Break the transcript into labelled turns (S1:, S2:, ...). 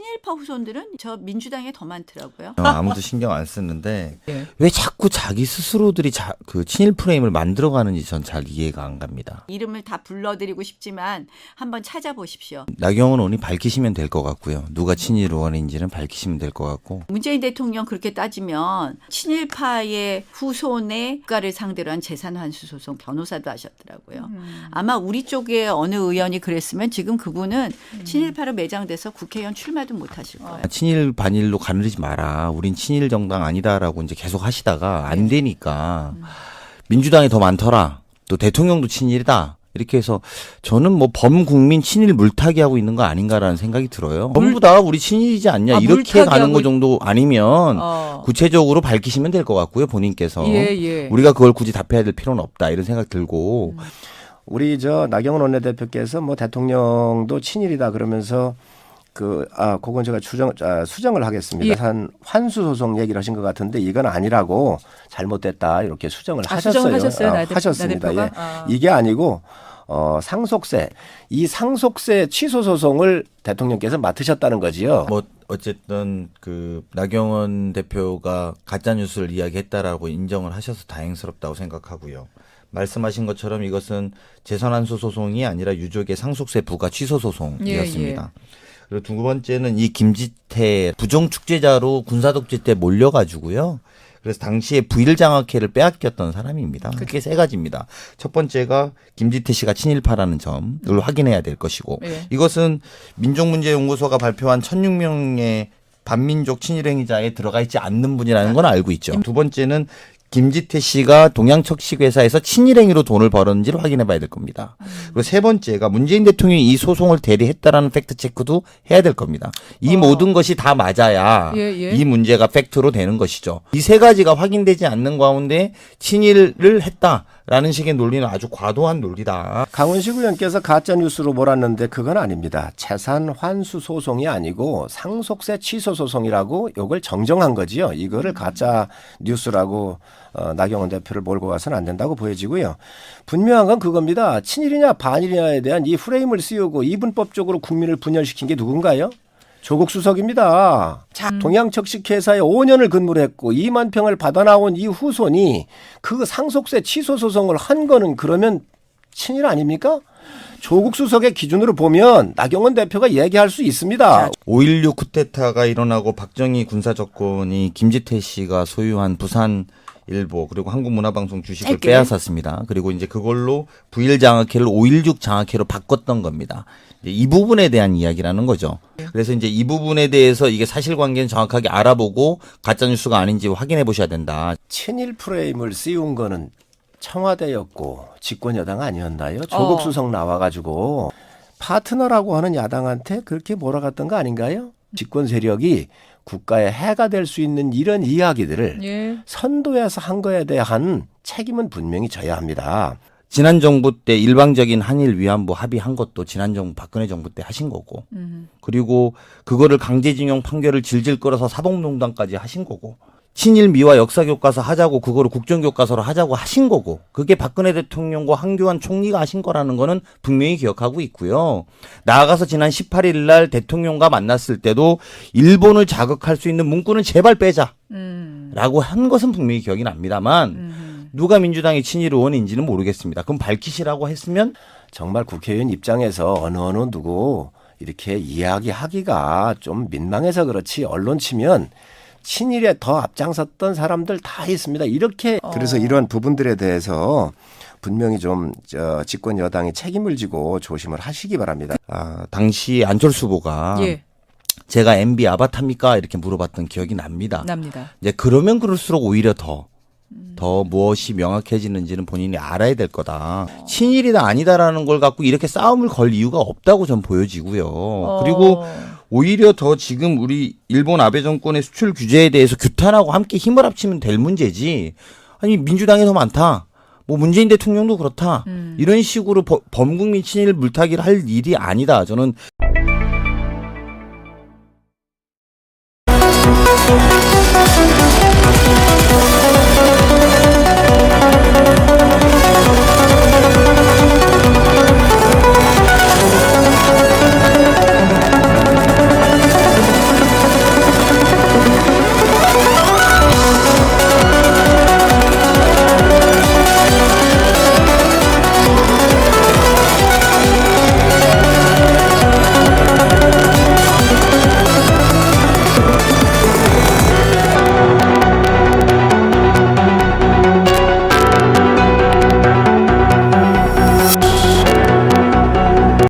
S1: 친일파 후손들은 저 민주당에 더 많더라고요.
S2: 아무도 신경 안 쓰는데
S1: 예.
S2: 왜 자꾸 자기 스스로들이 그 친일 프레임을 만들어가는지 전 잘 이해가 안 갑니다.
S1: 이름을 다 불러드리고 싶지만 한번 찾아보십시오.
S2: 나경원 의원이 밝히시면 될 것 같고요. 누가 친일 의원인지는 밝히시면 될 것 같고.
S1: 문재인 대통령 그렇게 따지면 친일파의 후손의 국가를 상대로 한 재산환수 소송 변호사도 하셨더라고요. 아마 우리 쪽에 어느 의원이 그랬으면 지금 그분은 친일파로 매장돼서 국회의원 출마도 못 하실 거예요.
S2: 친일 반일로 가누리지 마라. 우린 친일 정당 아니다라고 이제 계속 하시다가 안 되니까 민주당이 더 많더라. 또 대통령도 친일이다. 이렇게 해서 저는 뭐 범국민 친일 물타기 하고 있는 거 아닌가라는 생각이 들어요. 전부 다 우리 친일이지 않냐. 이렇게 가는 거 정도 아니면 구체적으로 밝히시면 될 것 같고요. 본인께서.
S1: 예.
S2: 우리가 그걸 굳이 답해야 될 필요는 없다. 이런 생각 들고.
S3: 우리 나경원 원내대표께서 뭐 대통령도 친일이다 그러면서 그건 제가 수정을 하겠습니다. 한 환수 소송 얘기를 하신 것 같은데 이건 아니라고 잘못됐다 이렇게 수정을 하셨어요. 하셨습니다. 예. 이게 아니고 상속세 이 상속세 취소 소송을 대통령께서 맡으셨다는 거지요.
S2: 뭐 어쨌든 그 나경원 대표가 가짜 뉴스를 이야기했다라고 인정을 하셔서 다행스럽다고 생각하고요. 말씀하신 것처럼 이것은 재산환수 소송이 아니라 유족의 상속세 부과 취소 소송이었습니다. 그리고 두 번째는 이 김지태 부정축제자로 군사독재 때 몰려가지고요. 그래서 당시에 부일장학회를 빼앗겼던 사람입니다. 그게 세 가지입니다. 첫 번째가 김지태 씨가 친일파라는 점을 확인해야 될 것이고 이것은 민족문제연구소가 발표한 1,600명의 반민족 친일행위자에 들어가 있지 않는 분이라는 건 알고 있죠. 두 번째는 김지태 씨가 동양척식회사에서 친일행위로 돈을 벌었는지를 확인해 봐야 될 겁니다. 그리고 세 번째가 문재인 대통령이 이 소송을 대리했다라는 팩트체크도 해야 될 겁니다. 이 모든 것이 다 맞아야 이 문제가 팩트로 되는 것이죠. 이 세 가지가 확인되지 않는 가운데 친일을 했다라는 식의 논리는 아주 과도한 논리다.
S3: 강훈식 의원께서 가짜뉴스로 몰았는데 그건 아닙니다. 재산 환수 소송이 아니고 상속세 취소 소송이라고 이걸 정정한 거지요. 이거를 가짜뉴스라고 나경원 대표를 몰고 가서는 안 된다고 보여지고요. 분명한 건 그겁니다. 친일이냐 반일이냐에 대한 이 프레임을 씌우고 이분법적으로 국민을 분열시킨 게 누군가요? 조국 수석입니다. 동양척식회사에 5년을 근무를 했고 2만 평을 받아 나온 이 후손이 그 상속세 취소 소송을 한 거는 그러면 친일 아닙니까? 조국 수석의 기준으로 보면 나경원 대표가 얘기할 수 있습니다.
S2: 5.16 쿠데타가 일어나고 박정희 군사정권이 김지태 씨가 소유한 부산 일보 그리고 한국문화방송 주식을 빼앗았습니다. 그리고 이제 그걸로 부일장학회를 5.16 장학회로 바꿨던 겁니다. 이 부분에 대한 이야기라는 거죠. 그래서 이제 이 부분에 대해서 이게 사실관계는 정확하게 알아보고 가짜뉴스가 아닌지 확인해 보셔야 된다.
S3: 친일 프레임을 씌운 거는 청와대였고 집권 여당 아니었나요? 조국 수석 나와가지고 파트너라고 하는 야당한테 그렇게 몰아갔던 거 아닌가요? 집권 세력이 국가에 해가 될 수 있는 이런 이야기들을 선도해서 한 거에 대한 책임은 분명히 져야 합니다.
S2: 지난 정부 때 일방적인 한일 위안부 합의한 것도 지난 정부 박근혜 정부 때 하신 거고 그리고 그거를 강제징용 판결을 질질 끌어서 사법농단까지 하신 거고 친일 미화 역사교과서 하자고 그거를 국정교과서로 하자고 하신 거고 그게 박근혜 대통령과 한교안 총리가 하신 거라는 거는 분명히 기억하고 있고요. 나아가서 지난 18일 날 대통령과 만났을 때도 일본을 자극할 수 있는 문구는 제발 빼자 라고 한 것은 분명히 기억이 납니다만 누가 민주당의 친일 의원인지는 모르겠습니다. 그럼 밝히시라고 했으면
S3: 정말 국회의원 입장에서 어느 누구 이렇게 이야기하기가 좀 민망해서 그렇지 언론 치면 친일에 더 앞장섰던 사람들 다 있습니다. 이렇게 그래서 이런 부분들에 대해서 분명히 좀 집권 여당이 책임을 지고 조심을 하시기 바랍니다.
S2: 당시 안철수 후보가 제가 MB 아바타입니까? 이렇게 물어봤던 기억이 납니다. 이제 그러면 그럴수록 오히려 더 무엇이 명확해지는지는 본인이 알아야 될 거다. 친일이다 아니다라는 걸 갖고 이렇게 싸움을 걸 이유가 없다고 전 보여지고요. 그리고 오히려 더 지금 우리 일본 아베 정권의 수출 규제에 대해서 규탄하고 함께 힘을 합치면 될 문제지. 아니 민주당이 더 많다. 뭐 문재인 대통령도 그렇다. 이런 식으로 범국민 친일 물타기를 할 일이 아니다. 저는